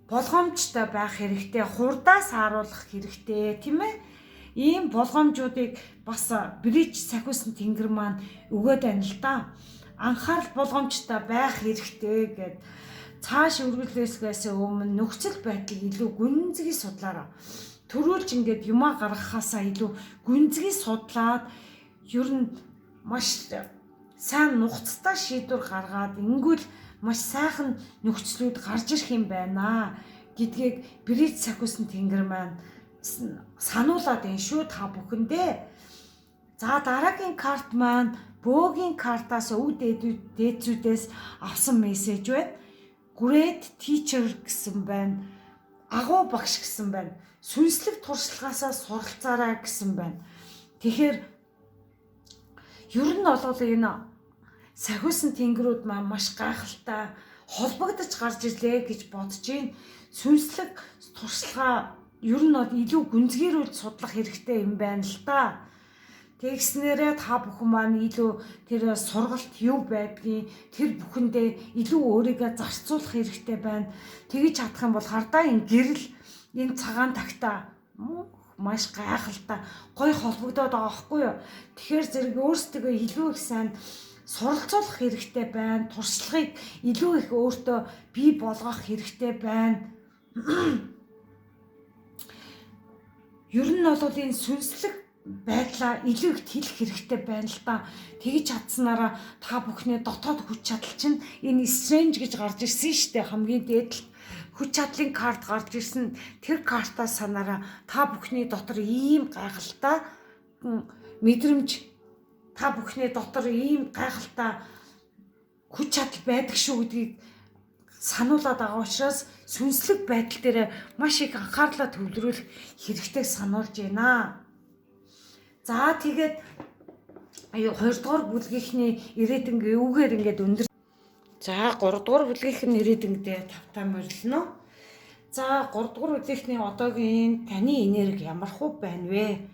болгоомжтой байх хэрэгтэй, хурдаас харуулах хэрэгтэй, тийм ээ? Ийм болгоомжуудыг бас бриж сахиусан тэнгэр маань өгөөд байна л да. Анхаарал болгоомжтой байх хэрэгтэй гэд цааш үргэлжлүүлэхээс өмнө нөхцөл байдлыг илүү гүнзгий судлаарай. Төрүүлж ингээд юмаа гаргахаасаа илүү гүнзгий судлаад ер нь маш сайн нухацтай шийдвэр гаргаад ингүүл маш сайхан нөхцлүүд гарч ирэх юм байна гэдгийг бриж сахиусан тэнгэр маань сануулад байна шүү та бүхэндээ. За дараагийн карт маань бөөгийн картаас өв дээдзүүдээс авсан мессеж байна. Great teacher гэсэн байна. Агуу багш гэсэн байна. Сүнслэг туршлагаасаа суралцаарай гэсэн байна. Тэгэхээр ер нь бол энэ сахиусан тэнгэрүүд маань маш гайхалтай холбогдож гарч ирлээ гэж бодож байна. Сүнслэг туршлага ер нь бол илүү гүнзгийрүүл судлах хэрэгтэй юм байна л да. Тэгснээрээ та бүхэн маань илүү тэр сургалт юу байдгийг тэр бүхэндээ илүү өөрийгөө зарцуулах хэрэгтэй байна. Тэгж чадах юм бол хардаа энэ гэрэл энэ цагаан тагтаа маш гайхалтай гоё холбогдоод байгаа байхгүй юу. Тэгэхээр зэрэг өөрсдөө илүү их сайн суралцуулах хэрэгтэй байна. Туршлагыг илүү их өөртөө бий болгох хэрэгтэй байна. Ер нь бол энэ сүнслэг байдлаа илүү их хэлэх хэрэгтэй байна л да. Тэгж чадсанараа та бүхний дотоод хүч чадал чинь энэ strange гэж гарч ирсэн шүү дээ. Хамгийн дээд хүч чадлын карт гарч ирсэн. Тэр картаас санаараа та бүхний дотор ийм гайхалтай мэдрэмж, та бүхний дотор ийм гайхалтай хүч чадал байдаг шүү гэдгийг сануулад байгаа учраас сүнслэг байдал дээр маш их анхаарлаа төвлөрүүлэх хэрэгтэй сануулж байна. За тэгээд 2 дугаар бүлгийнхний ирээдүнгийн үгээр ингээд өндөр. За 3 дугаар бүлгийнхний ирээдүндээ тавтаа морилно. За 3 дугаар бүлгийнхний одоогийн таны энерги ямар хувь байна вэ?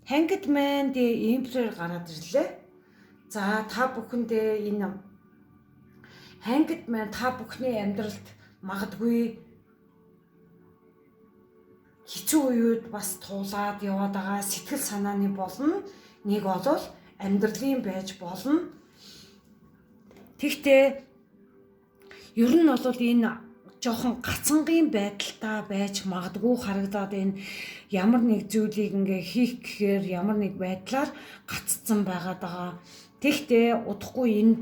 Hanged Man the Emperor гараад ирлээ. За та бүхэндээ энэ Hanged Man та бүхний амьдралд магадгүй хэцүү үед бас туулаад яваад байгаа сэтгэл санааны болно. Нэг бол амьдралын байж болно. Тэгтээ ер нь бол энэ жоохон гацангийн байдалтай байж магадгүй харагдаад энэ ямар нэг зүйлийг ингээ хийх гэхээр ямар нэг байдлаар гаццсан байгаад байгаа. Тэгтээ удахгүй энэ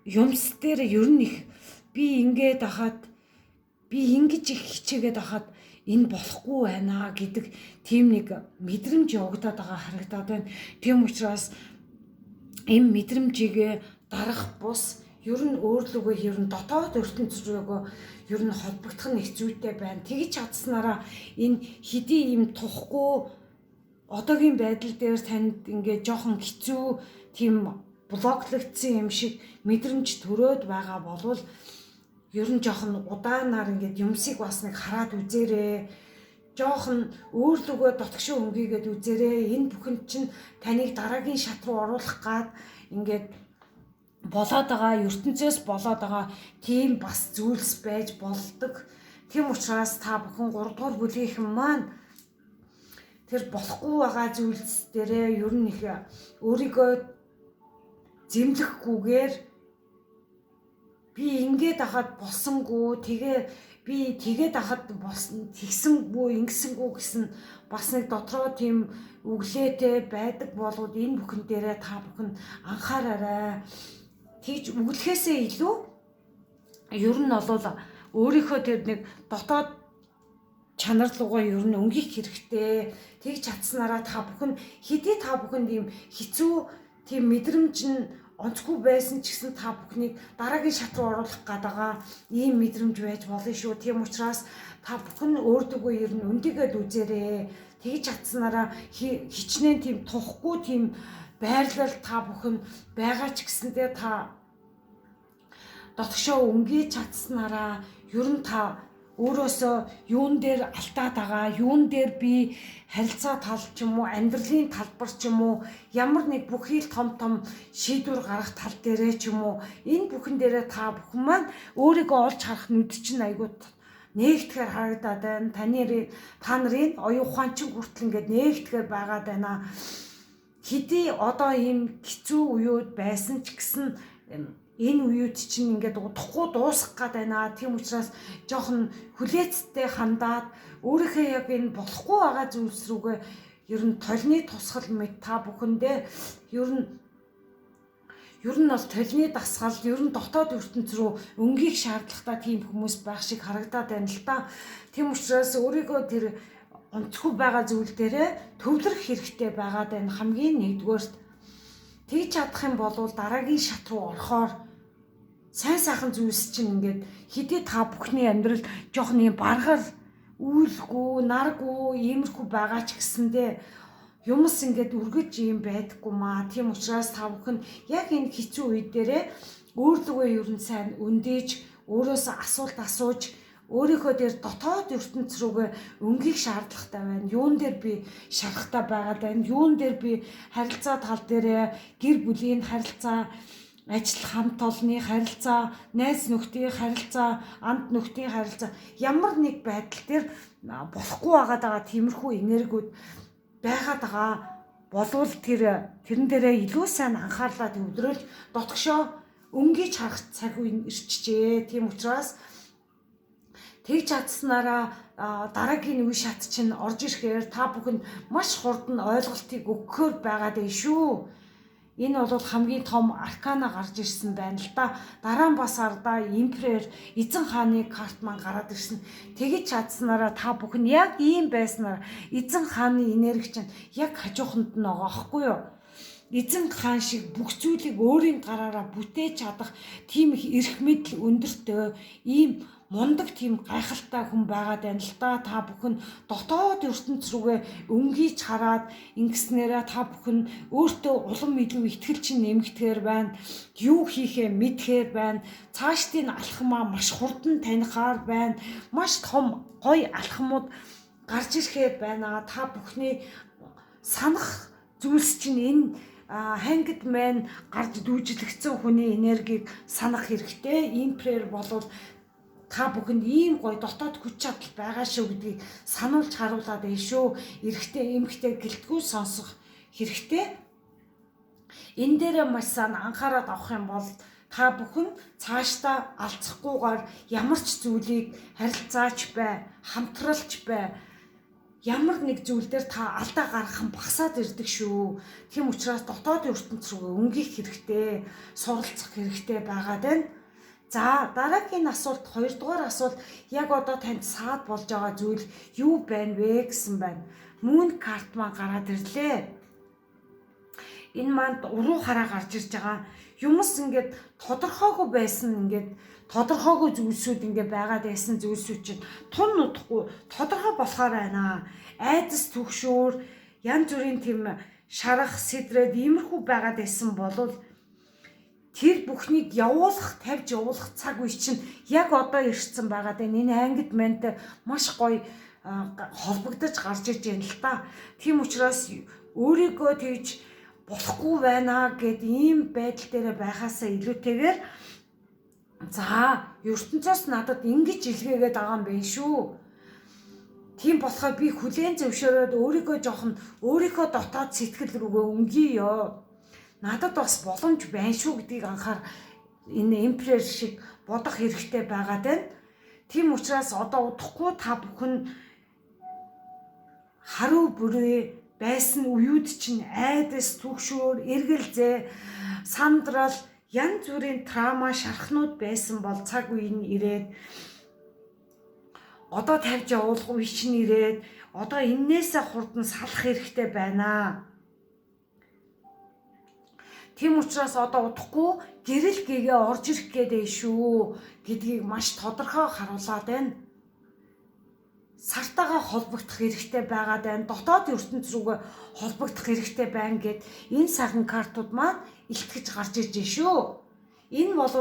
юмс дээр ер нь их би ингэж их хичээгээд ахад энэ болохгүй байна гэдэг тийм нэг мэдрэмж явагдаад байгаа харагдаад байна. Тийм учраас энэ мэдрэмжийг дарах бус ер нь өөрлөгөө ер нь дотоод ертөнцийн рүүгөө ер нь холбогдох нь хэцүүтэй байна. Тэгж чадсанараа энэ хэдий юм тухгүй одоогийн байдал дээр танд ингээ жоохон хэцүү тийм блоклогдсон юм шиг мэдрэмж төрөөд байгаа болвол ер нь жоохон удаанаар ингээд юмсыг бас нэг хараад үзээрэй. Жоохон өөрлөгөө дотгошоо өнгийгээд үзээрэй. Энэ бүхэнд чинь таныг дараагийн шат руу оруулах гад ингээд болоод байгаа, ертөнцөөс болоод байгаа тийм бас зүйлс байж болдог. Тийм учраас та бүхэн 3 дугаар бүлгийнхэн маань тэр болохгүй байгаа зүйлс дээрээ ер нь их өөрийгөө зэмлэхгүйгээр би ингээд ахад болсонгүй би тэгээд ахад болсон тэгсэнгүй ингэсэнгүй гэсэн бас нэг дотроо тийм өглөөтэй байдаг болоод энэ бүхэн дээрээ та бүхэн анхаараарай. Тэгж өглөхөөсөө илүү ер нь бол өөрийнхөө тэр нэг дотоод чанар руугаа ер нь өнгөх хэрэгтэй. Тэгж чадсанараа та бүхэн хэдий та бүхэнд ийм хэцүү тийм мэдрэмж нь онцгүй байсан ч гэсэн та бүхнийг дараагийн шат руу оруулах гадаага ийм мэдрэмж байж болно шүү. Тийм учраас та бүхэн өөртөө ер нь өндийгээд үзээрэй. Тэгж чадсанараа хичнээн тийм тухгүй тийм байрлал та бүхэн байгаа ч гэсэндээ та дотгошоо өнгөж чадсанараа ер нь та өөрөөсөө юун дээр алтаад байгаа, юун дээр би харилцаа тал ч юм уу, амьдралын талбар ч юм уу, ямар нэг бүхий л том шийдвэр гаргах тал дээрээ ч юм уу, энэ бүхэн дээрээ та бүхэн маань өөрийгөө олж харах нүд чинь айгуу нээгтгэхэр харагдаад байна. Та нарын оюун ухаанчин хүртэл ингээд нээгтгэхэр байгаад байна. Хэдий одоо ийм хэцүү үеуд байсан ч гэсэн энэ үеуд чинь ингээд удахгүй дуусах гээд байна. Тийм учраас жоохон хүлээцтэй хандаад өөрийнхөө яг энэ болохгүй байгаа зүйлс рүүгээ ер нь толны тусгал мэд та бүхэндээ ер нь бол толны дасгал ер нь дотоод ертөнц рүү өнгөх шаардлагатай тийм хүмүүс байх шиг харагдаад байна л та. Тийм учраас өөрийгөө тэр онцгүй байгаа зүйл дээрээ төвлөрөх хэрэгтэй байгаад байна. Хамгийн нэгдүгээрт тэгж чадах юм бол дараагийн шат руу орохоор сайн сайхан зүйлс чинь ингээд хэдий та бүхний амьдрал жоохон юм баргал үйлгүй, наргүй, иймэрхүү байгаа ч гэсэндээ юмс ингээд үргэж юм байдаггүй маа. Тийм учраас та бүхэн яг энэ хэцүү үе дээрээ өөрлөгөө ер нь сайн өндөөж, өөрөөсөө асуулт асууж, өөрийнхөө дээр дотоод ертөнц рүүгээ өнгөх шаардлагатай байна. Юун дээр би шарахтай байгаад байна. Юун дээр би харилцаа тал дээр гэр бүлийн харилцаа, ажил хамт олонны харилцаа, найз нөхдийн харилцаа, анд нөхдийн харилцаа ямар нэг байдал дээр болохгүй байгаа тиймэрхүү энергиуд байгаад байгаа болвол тэрэн дээрээ илүү сайн анхаарлаа төвлөрүүлж дотгошоо өнгийч харах цаг үе ирчихжээ. Тийм учраас тэгж чадсанараа дараагийн үе шат чинь орж ирэхээр та бүхэнд маш хурдан ойлголтыг өгөхөөр байгаад байна шүү. Энэ бол хамгийн том аркана гарч ирсэн байна л да. Дараа нь бас ардаа имперер эзэн хааны карт маань гараад ирсэн. Тэгж чадсанараа та бүхэн яг ийм байснаар эзэн хааны энерги чинь яг хажууханд нь байгаа аахгүй юу? Эзэн хаан шиг бүх зүйлийг өөрийн гараараа бүтээж чадах тийм их эрх мэдэл өндөртэй ийм мундаг тийм гайхалтай хүн байгаад байна л да. Та бүхэн дотоод ертөнц рүүгээ өнгийч хараад ингэснээрээ та бүхэн өөртөө улам илүү ихтгэл чинь нэмэгдэхээр байна. Юу хийхээ мэдхээр байна. Цаашдын алхмаа маш хурдан танихаар байна. Маш том гоё алхмууд гарч ирэхээр байна. Та бүхний санах зүйлс чинь энэ хангид мэн гарч дүүжлэгдсэн хүний энергийг санах хэрэгтэй. Имперер болвол та бүхэнд ийм гоё дотоод хүч чадал байгаа шүү гэдгийг сануулж харуулад байна шүү. Эрэгтэй эмэгтэй гэлтгүү сонсох хэрэгтэй. Энэ дээр маш сайн анхаарал авах юм бол та бүхэн цаашдаа алцахгүйгээр ямар ч зүйлийг харилцаач бай, хамтралч бай. Ямар нэг зүйл дээр та алдаа гаргах нь багасаад ирдэг шүү. Тийм учраас дотоод ертөнц рүү өнгөх хэрэгтэй, суралцах хэрэгтэй байгаад байна. За дараагийн асуулт, хоёрдугаар асуулт яг одоо танд саад болж байгаа зүйл юу байна вэ гэсэн байна. Moon карт маань гараад ирлээ. Энэ маань уруу хараа гарч ирж байгаа. Юмс ингээд тодорхойгүй байсан, ингээд тодорхойгүй зүйлсүүд ингээд байгаад байсан зүйлсүүд чинь тун нутахгүй тодорхой болохоор байна. Айдас түгшүүр янз бүрийн тийм шарах сэдрээд иймэрхүү байгаад байсан болвол тэр бүхнийг тавьж явуулах цаг үе чинь яг одоо ирсэн байгаад байна. Энэ ангид мантай маш гоё холбогдож гарч иж байна л та. Тийм учраас өөрийгөө тэгж болохгүй байна гэд ийм байдал дээр байхаасаа илүүтэйгээр за ертөнцөөс надад ингэж илгээгээд байгаа юм байна шүү. Тийм болохоор би хүлээн зөвшөөрөөд өөрийнхөө дотоод сэтгэл рүүгээ өнгөё. Надад бас боломж байна шүү гэдгийг анхаар энэ имперер шиг бодох хэрэгтэй байгаад байна. Тийм учраас одоо удахгүй та бүхэн харуу бүрээ байсан үеуд чинь айдас, түгшүүр, эргэлзээ, сандрал, янз бүрийн трама, шархнууд байсан бол цаг үе нь ирээд одоо тавьж явуулах үе чинь ирээд одоо эннээсээ хурдан салах хэрэгтэй байна. Тийм учраас одоо удахгүй гэрэл гээгээ орж ирэх гээд шүү гэдгийг маш тодорхой харуулад байна. Сартаагаа холбогдох хэрэгтэй байгаад байна. Дотоод ертөнц рүүгээ холбогдох хэрэгтэй байна гэд энэ сахан картууд маань илтгэж гарч ирж байна шүү. Энэ бол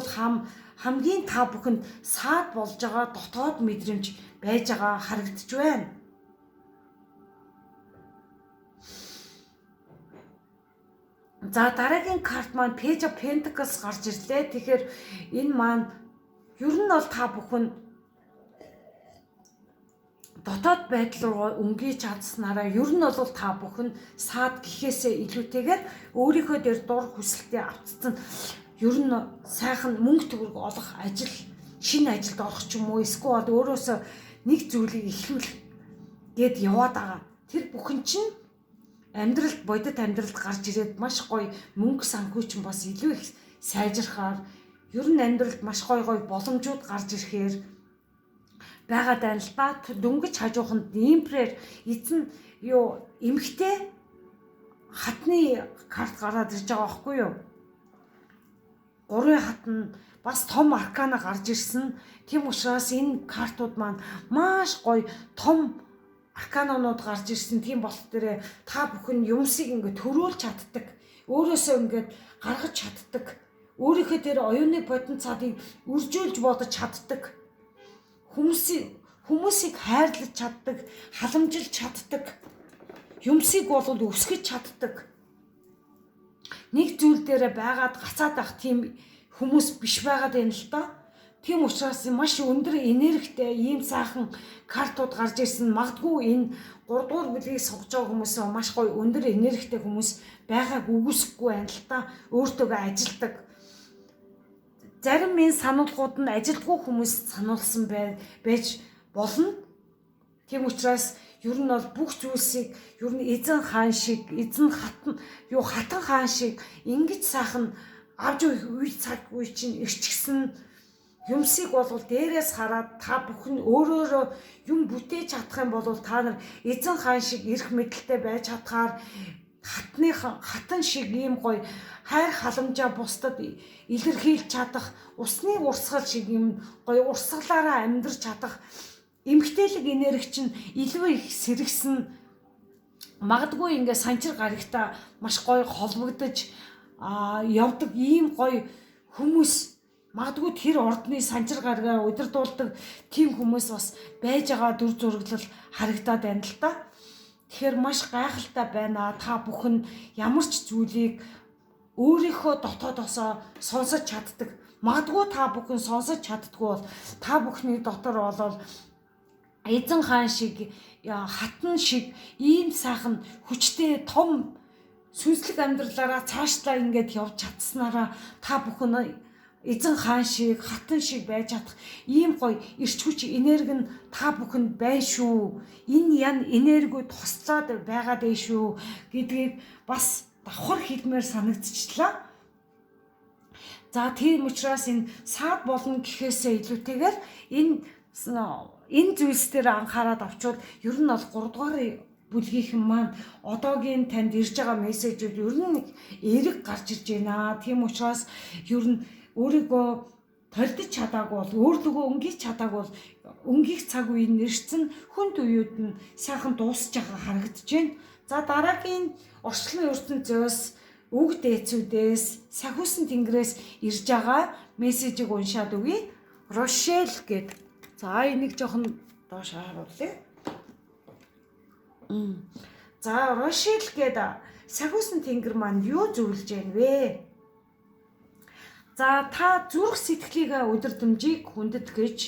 хамгийн та бүхэнд саад болж байгаа дотоод мэдрэмж байж байгаа харагдаж байна. За дараагийн карт маань Page of Pentacles гарч ирлээ. Тэгэхээр энэ маань ер нь бол та бүхэн дотоод байдал руу өнгөж чадсанараа ер нь бол та бүхэн саад гэхээсээ илүүтэйгээр өөрийнхөө дээр дур хүсэлтээ автсан ер нь сайхан мөнгө төгрөг олох ажил, шинэ ажилд орох ч юм уу эсвэл өөрөөсөө нэг зүйлийг эхлүүлэх гээд яваад байгаа. Тэр бүхэн чинь амьдралд бодит амьдралд гарч ирээд маш гоё мөнгө санхүүч бас илүү их сайжрахаар ер нь амьдралд маш гоё боломжууд гарч ирэхээр байгаад байна л ба. Дөнгөж хажууханд имперер эзэн эмхтэй хатны карт гараад ирж байгаа байхгүй юу? Гурван хатан бас том аркана гарч ирсэн. Тийм учраас энэ картууд маань маш гоё том арканонууд гарч ирсэн. Тийм болох дээр та бүхэн юмсыг ингээд төрүүлж чаддаг. Өөрөөсөө ингээд гаргаж чаддаг. Өөрийнхөө дээр оюуны потенциалыг үржүүлж бодож чаддаг. Хүмүүсийг хайрлаж чаддаг, халамжилж чаддаг. Юмсыг бол өсгөж чаддаг. нэг зүйл дээр байгаад гацаад байх тийм хүмүүс биш байгаад байна л доо. Тийм учраас маш өндөр энергитэй ийм сайхан картууд гарч ирсэн. Магадгүй энэ 3 дугаар бүлгийг сонгож байгаа хүмүүс маш гоё өндөр энергитэй хүмүүс байгааг үгүйсэхгүй байна л та. Өөртөөгөө ажилдаг. Зарим энэ сануулгууд нь ажилдгүй хүмүүс сануулсан байж болно. Тийм учраас ер нь бол бүх зүйлсийг ер нь эзэн хаан шиг, хатан хаан шиг ингэж сайхан авч үе цаг үе чинь ирчихсэн юмсыг бол дээрээс хараад та бүхэн өөрөөрөө юм бүтээж чадах юм бол та нар эзэн хаан шиг эрх мэдэлтэй байж чадхаар хатан шиг ийм гоё хайр халамжаа бусдад илэрхийлж чадах, усны урсгал шиг юм гоё урсгалаараа амьдрч чадах эмгтээлэг энерги чинь илүү их сэргсэн. Магадгүй ингээ санчир гарагта маш гоё холбогдож явдаг ийм гоё хүмүүс, магадгүй тэр ордны санчир гарагаа удирдуулдаг тийм хүмүүс бас байж байгаа дүр зураглал харагдаад байна л та. Тэгэхээр маш гайхалтай байна. Та бүхэн ямар ч зүйлийг өөрийнхөө дотоодосоо сонсож чаддаг. Магадгүй та бүхэн сонсож чаддгүй бол та бүхний дотор болол эзэн хаан шиг, хатан шиг ийм сайхан хүчтэй том сүнслэг амьдралаараа цаашлаа ингээд явж чадсанараа та бүхэн эзэн хаан шиг, хатан шиг байж чадах ийм гоё эрч хүч энерги нь та бүхэнд байна шүү. Энэ ян энергиуд туслаад байгаад байна шүү гэдгийг бас давхар хэлмээр санагдчихлаа. За тийм учраас энэ саад болно гэхээсээ илүүтэйгээр энэ зүйлс дээр анхаарал авчвал ер нь бол 3 дугаар бүлгийнхэн маань одоогийн танд ирж байгаа мессежүүд ер нь эерэг гарч ирж байна. Тийм учраас ер нь өөрийгөө толдож чадаагүй бол, өөрлөгөө өнгийч чадаагүй бол өнгийн цаг үе нэрсэн хүнд үеуд нь сайхан дуусч байгаа харагдаж байна. За дараагийн орчлон ертөнцөөс үг дээцүүдээс сахиусан тэнгэрээс ирж байгаа мессежийг уншаад өгье. Рошел гэд. За энийг жоохон доош харуулъя. За Рошел гэд сахиусан тэнгэр маань юу зөвлөж байна вэ? За та зүрх сэтгэлийг өдөрдмжийг хүндэт гэж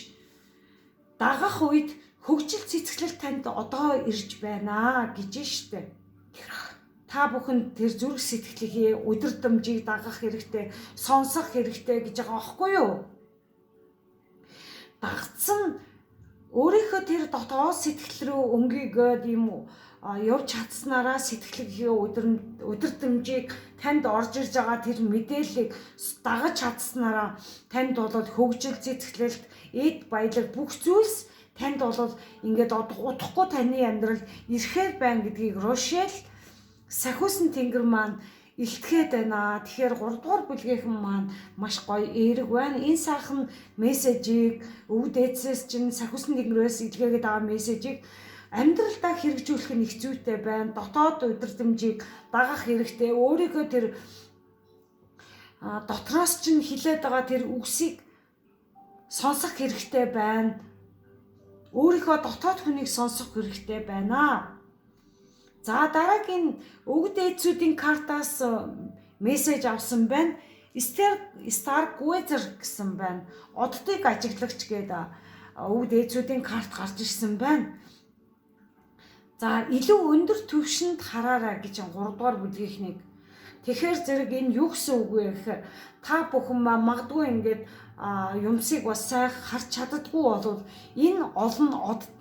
дагах үед хөгжил цэцгэлэл танд одоо ирж байна гэж штэ. Та бүхэн тэр зүрх сэтгэлийг өдөрдмжийг дагах хэрэгтэй, сонсох хэрэгтэй гэж байгаа аахгүй юу? Дагцсан өөрийнхөө тэр дотоод сэтгэл рүү өнгийгээд юм явж чадсанараа сэтгэлээ өдөрдмжийг танд орж ирж байгаа тэр мэдээллийг дагаж чадсанараа танд бол хөгжил цэцгэлэлт эд баялаг бүх зүйлс танд бол ингээд удахгүй таны амьдрал ирэхээр байна гэдгийг Рошел сахиусан тэнгэр маань илтгэхэд байна. Тэгэхээр 3 дугаар бүлгийнхэн маань маш гоё эерэг байна. Энэ сайхан мессежийг өвд дээдсээс чинь сахиусан тэнгэрээс илгээгээд байгаа мессежийг амьдралдаа хэрэгжүүлэх нь их зүйтэй байна. Дотоод өдөрдмжийг дагах хэрэгтэй. Өөрийнхөө тэр дотроос чинь хилээд байгаа тэр үгсийг сонсох хэрэгтэй байна. Өөрийнхөө дотоод хүнийг сонсох хэрэгтэй байна. За дараагийн өвд дээдсүүдийн картаас мессеж авсан байна. Stargazer гэсэн байна. Оддыг ажиглагч гэдэг өвд дээдсүүдийн карт гарч ирсэн байна. За илүү өндөр түвшинд хараарай гэж 3 дугаар бүлгийнхнийг. Тэгэхээр зэрэг энэ юу гэсэн үг вэ гэхээр та бүхэн магадгүй ингээд юмсыг бас сайн харж чаддаггүй болвол энэ олон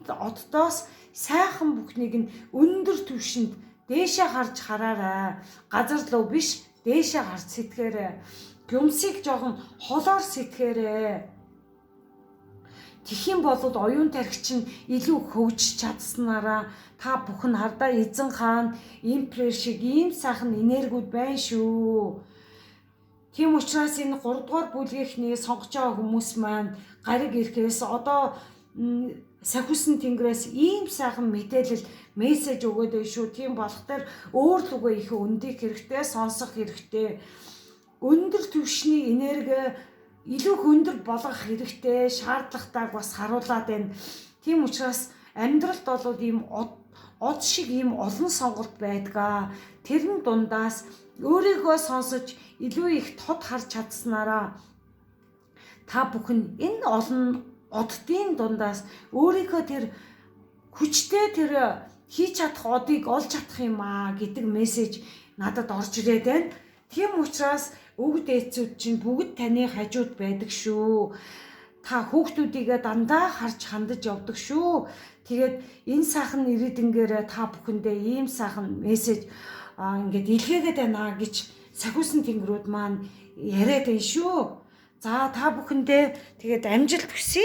оддоос сайхан бүхнийг нь өндөр түвшинд дээшээ харж хараарай. Газар луу биш, дээшээ харж сэтгээрэй. Юмсыг жоохон холоор сэтгээрэй. Тэхийн болоод оюун тархич нь илүү хөгжиж чадсанараа та бүхэн хардаа эзэн хаан импер шиг ийм сайхан энергиуд байна шүү. Тийм учраас энэ 3 дугаар бүлгийнхний сонгож байгаа хүмүүс маань гариг ирэхээс одоо сахиусан тэнгэрээс ийм сайхан мэдээлэл мессеж өгөөд байна шүү. Тийм болохоор өөрлөгөө их өндийг хэрэгтэй, сонсох хэрэгтэй. Өндөр түвшний энерги илүү өндөр болгох хэрэгтэй, шаардлагатайг бас харуулад байна. Тийм учраас амьдралд бол ийм од шиг ийм олон сонголт байдаг. Тэрэн дундаас өөрийгөө сонсож илүү их тод харж чадсанараа та бүхэн энэ олон оддын дундаас өөрийнхөө тэр хүчтэй тэр хийж чадах одыг олж чадах юм гэдэг мессеж надад орж ирээд байна. Тийм учраас өвөг дээдсүүд чинь бүгд таны хажууд байдаг шүү. Та хүүхдүүдийгээ дандаа харж хандаж явдаг шүү. Тэгээд энэ сайхан ирээдүнгээрээ та бүхэндээ ийм сайхан мессеж ингээд илгээгээд байна гэж сахиусан тэнгэрүүд маань яриад байна шүү. За та бүхэндээ тэгээд амжилт хүсье.